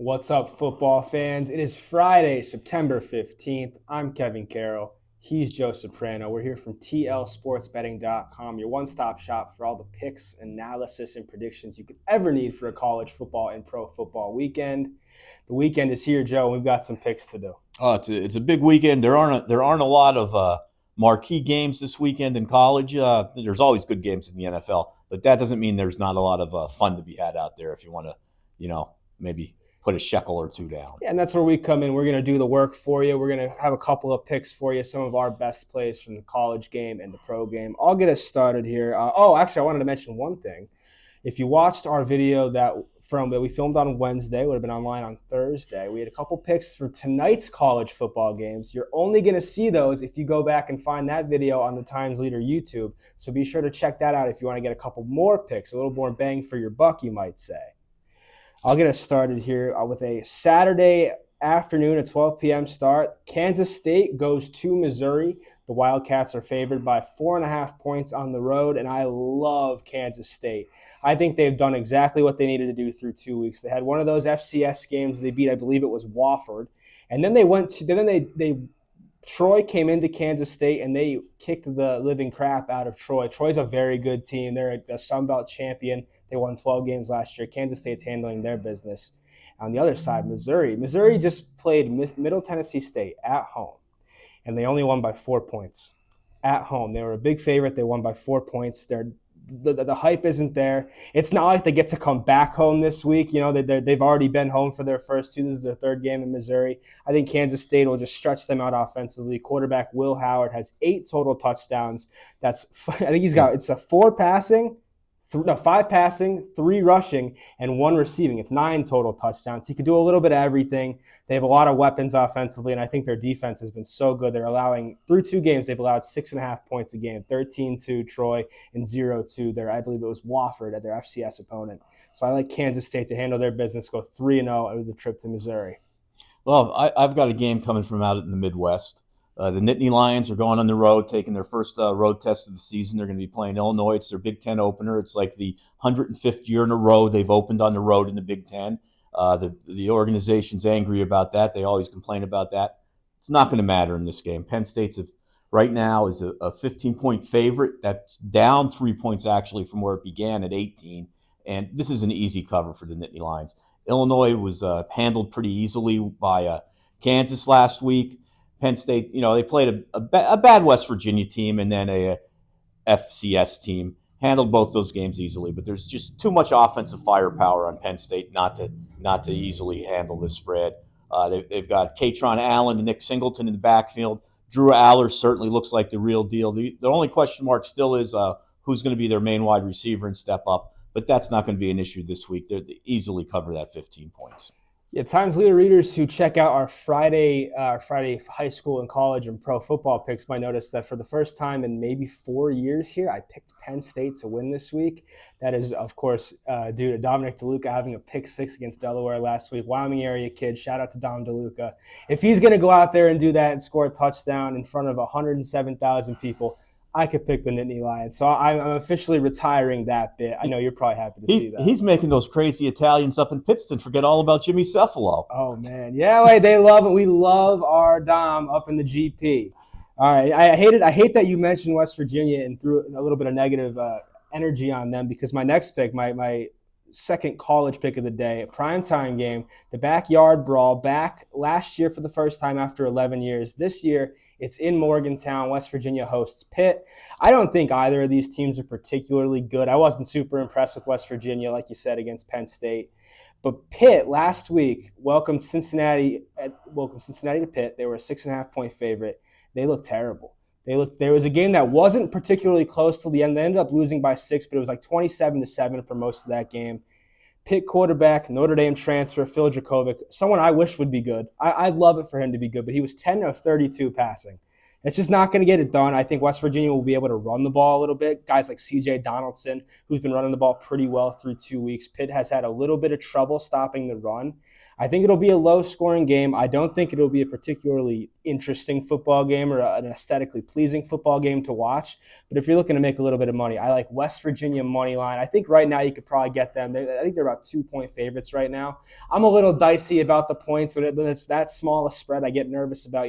What's up, football fans? It is Friday, September 15th. I'm Kevin Carroll. He's Joe Soprano. We're here from tlsportsbetting.com, your one-stop shop for all the picks, analysis, and predictions you could ever need for a college football and pro football weekend. The weekend is here, Joe, and we've got some picks to do. It's a big weekend. There aren't a lot of marquee games this weekend in college. There's always good games in the NFL, but that doesn't mean there's not a lot of fun to be had out there if you want to, maybe put a shekel or two down. Yeah, and that's where we come in. We're going to do the work for you. We're going to have a couple of picks for you, some of our best plays from the college game and the pro game. I'll get us started here. Actually, I wanted to mention one thing. If you watched our video that we filmed on Wednesday, would have been online on Thursday, we had a couple picks for tonight's college football games. You're only going to see those if you go back and find that video on the Times Leader YouTube. So be sure to check that out if you want to get a couple more picks, a little more bang for your buck, you might say. I'll get us started here with a Saturday afternoon at 12 p.m. start. Kansas State goes to Missouri. The Wildcats are favored by 4.5 points on the road, and I love Kansas State. I think they've done exactly what they needed to do through 2 weeks. They had one of those FCS games they beat, I believe it was Wofford, and then they Troy came into Kansas State, and they kicked the living crap out of Troy. Troy's a very good team. They're a Sun Belt champion. They won 12 games last year. Kansas State's handling their business. On the other side, Missouri. Missouri just played Middle Tennessee State at home, and they only won by 4 points at home. They were a big favorite. They won by 4 points. The hype isn't there. It's not like they get to come back home this week. You know, they've already been home for their first two. This is their third game in Missouri. I think Kansas State will just stretch them out offensively. Quarterback Will Howard has 8 total touchdowns. I think it's a 5 passing, 3 rushing, and 1 receiving. It's 9 total touchdowns. He could do a little bit of everything. They have a lot of weapons offensively, and I think their defense has been so good. They're allowing, through 2 games, they've allowed 6.5 points a game, 13 to Troy and 0 to I believe it was Wofford, at their FCS opponent. So I like Kansas State to handle their business, go 3-0 with the trip to Missouri. Well, I've got a game coming from out in the Midwest. The Nittany Lions are going on the road, taking their first road test of the season. They're going to be playing Illinois. It's their Big Ten opener. It's like the 105th year in a row they've opened on the road in the Big Ten. The organization's angry about that. They always complain about that. It's not going to matter in this game. Penn State's right now is a 15-point favorite. That's down 3 points actually from where it began at 18. And this is an easy cover for the Nittany Lions. Illinois was handled pretty easily by Kansas last week. Penn State, they played a bad West Virginia team and then a FCS team. Handled both those games easily, but there's just too much offensive firepower on Penn State not to easily handle this spread. They've got Katron Allen and Nick Singleton in the backfield. Drew Aller certainly looks like the real deal. The only question mark still is who's going to be their main wide receiver and step up, but that's not going to be an issue this week. They easily cover that 15 points. Yeah, Times Leader readers who check out our Friday high school and college and pro football picks might notice that for the first time in maybe 4 years here, I picked Penn State to win this week. That is, of course, due to Dominic DeLuca having a pick 6 against Delaware last week. Wyoming area kid, shout out to Dom DeLuca. If he's going to go out there and do that and score a touchdown in front of 107,000 people, I could pick the Nittany Lions. So I'm officially retiring that bit. I know you're probably happy to see that. He's making those crazy Italians up in Pittston forget all about Jimmy Cephalo. Oh, man. Yeah, they love it. We love our Dom up in the GP. All right. I hate that you mentioned West Virginia and threw a little bit of negative energy on them, because my next pick, my second college pick of the day, a primetime game, the backyard brawl, back last year for the first time after 11 years. This year, it's in Morgantown. West Virginia hosts Pitt. I don't think either of these teams are particularly good. I wasn't super impressed with West Virginia, like you said, against Penn State. But Pitt last week welcomed Cincinnati to Pitt. They were a 6.5-point favorite. They looked terrible. There was a game that wasn't particularly close till the end. They ended up losing by 6, but it was like 27-7 for most of that game. Pitt quarterback, Notre Dame transfer, Phil Dracovic, someone I wish would be good. I'd love it for him to be good, but he was 10 of 32 passing. It's just not going to get it done. I think West Virginia will be able to run the ball a little bit. Guys like C.J. Donaldson, who's been running the ball pretty well through 2 weeks. Pitt has had a little bit of trouble stopping the run. I think it'll be a low-scoring game. I don't think it'll be a particularly interesting football game or an aesthetically pleasing football game to watch. But if you're looking to make a little bit of money, I like West Virginia money line. I think right now you could probably get them. I think they're about 2-point favorites right now. I'm a little dicey about the points. When it's that small a spread, I get nervous about,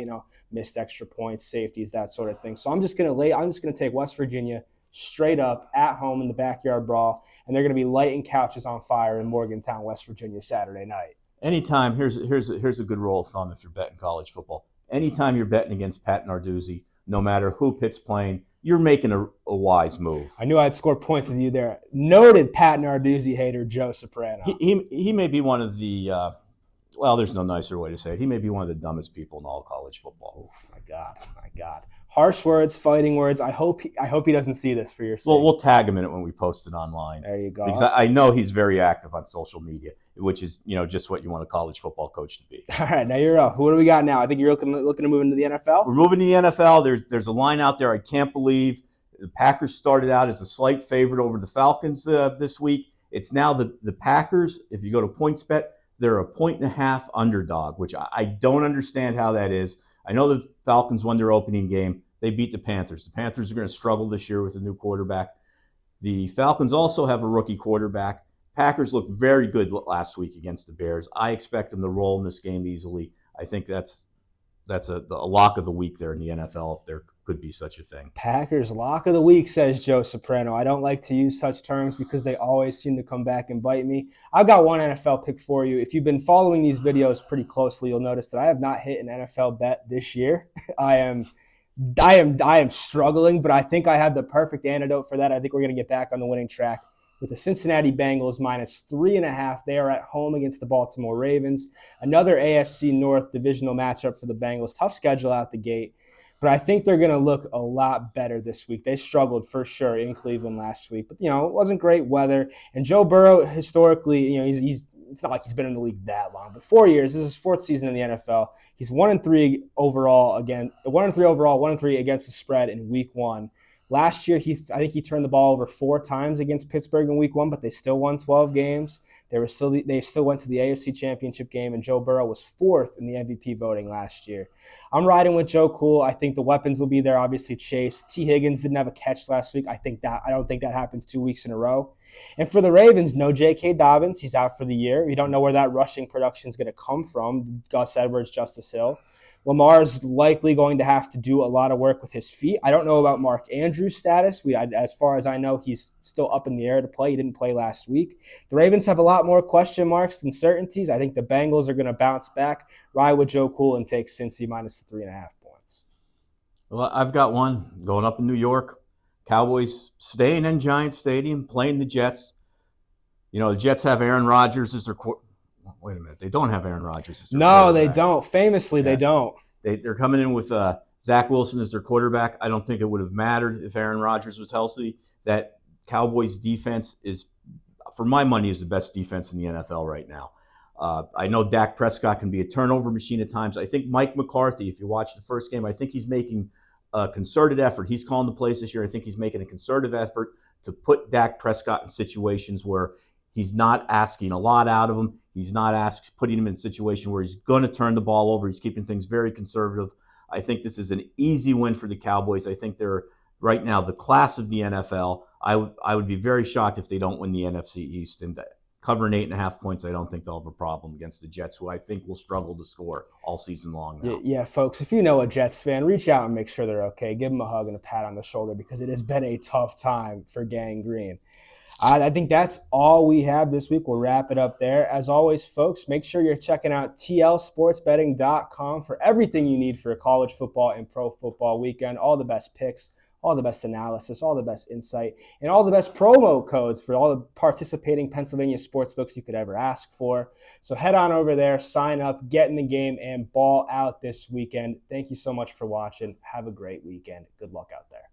missed extra points, safeties, that sort of thing. So I'm just going to take West Virginia straight up at home in the backyard brawl, and they're going to be lighting couches on fire in Morgantown, West Virginia, Saturday night. Anytime, here's a good rule of thumb if you're betting college football. Anytime you're betting against Pat Narduzzi, no matter who Pitt's playing, you're making a wise move. I knew I'd score points with you there. Noted Pat Narduzzi hater Joe Soprano. He may be one of the well, there's no nicer way to say it. He may be one of the dumbest people in all college football. Oh, my God. Harsh words, fighting words. I hope he doesn't see this for your sake. Well, we'll tag him in it when we post it online. There you go. Because I know he's very active on social media, which is just what you want a college football coach to be. All right, now you're up. What do we got now? I think you're looking to move into the NFL. We're moving to the NFL. There's a line out there I can't believe. The Packers started out as a slight favorite over the Falcons this week. It's now the Packers. If you go to PointsBet, they're a 1.5 underdog, which I don't understand how that is. I know the Falcons won their opening game. They beat the Panthers. The Panthers are going to struggle this year with a new quarterback. The Falcons also have a rookie quarterback. Packers looked very good last week against the Bears. I expect them to roll in this game easily. I think that's a lock of the week there in the NFL, if there could be such a thing. Packers lock of the week, says Joe Soprano. I don't like to use such terms because they always seem to come back and bite me. I've got one NFL pick for you. If you've been following these videos pretty closely, you'll notice that I have not hit an NFL bet this year. I am struggling, but I think I have the perfect antidote for that. I think we're going to get back on the winning track with the Cincinnati Bengals -3.5. They are at home against the Baltimore Ravens. Another AFC North divisional matchup for the Bengals. Tough schedule out the gate, but I think they're going to look a lot better this week. They struggled for sure in Cleveland last week, but it wasn't great weather. And Joe Burrow, historically, it's not like he's been in the league that long, but 4 years. This is his fourth season in the NFL. He's 1-3 overall again, 1-3 overall, 1-3 against the spread in Week 1. Last year, I think he turned the ball over 4 times against Pittsburgh in Week 1, but they still won 12 games. They still went to the AFC Championship game, and Joe Burrow was 4th in the MVP voting last year. I'm riding with Joe Cool. I think the weapons will be there. Obviously, Chase. T. Higgins didn't have a catch last week. I don't think that happens 2 weeks in a row. And for the Ravens, no J.K. Dobbins. He's out for the year. We don't know where that rushing production is going to come from. Gus Edwards, Justice Hill. Lamar's likely going to have to do a lot of work with his feet. I don't know about Mark Andrews' status. As far as I know, he's still up in the air to play. He didn't play last week. The Ravens have a lot more question marks than certainties. I think the Bengals are going to bounce back, ride with Joe Cool, and take Cincy -3.5 points. Well, I've got one going up in New York. Cowboys staying in Giant Stadium, playing the Jets. The Jets have Aaron Rodgers as their Wait a minute. They don't have Aaron Rodgers as their quarterback. No, they don't. Famously, they don't. They're coming in with Zach Wilson as their quarterback. I don't think it would have mattered if Aaron Rodgers was healthy. That Cowboys defense is, for my money, is the best defense in the NFL right now. I know Dak Prescott can be a turnover machine at times. I think Mike McCarthy, if you watch the first game, I think he's making a concerted effort. He's calling the plays this year. I think he's making a concerted effort to put Dak Prescott in situations where he's not asking a lot out of him. He's not putting him in a situation where he's going to turn the ball over. He's keeping things very conservative. I think this is an easy win for the Cowboys. I think they're right now the class of the NFL. I would be very shocked if they don't win the NFC East. And covering 8.5 points, I don't think they'll have a problem against the Jets, who I think will struggle to score all season long now. Yeah, folks, if you know a Jets fan, reach out and make sure they're okay. Give them a hug and a pat on the shoulder because it has been a tough time for Gang Green. I think that's all we have this week. We'll wrap it up there. As always, folks, make sure you're checking out tlsportsbetting.com for everything you need for a college football and pro football weekend. All the best picks, all the best analysis, all the best insight, and all the best promo codes for all the participating Pennsylvania sportsbooks you could ever ask for. So head on over there, sign up, get in the game, and ball out this weekend. Thank you so much for watching. Have a great weekend. Good luck out there.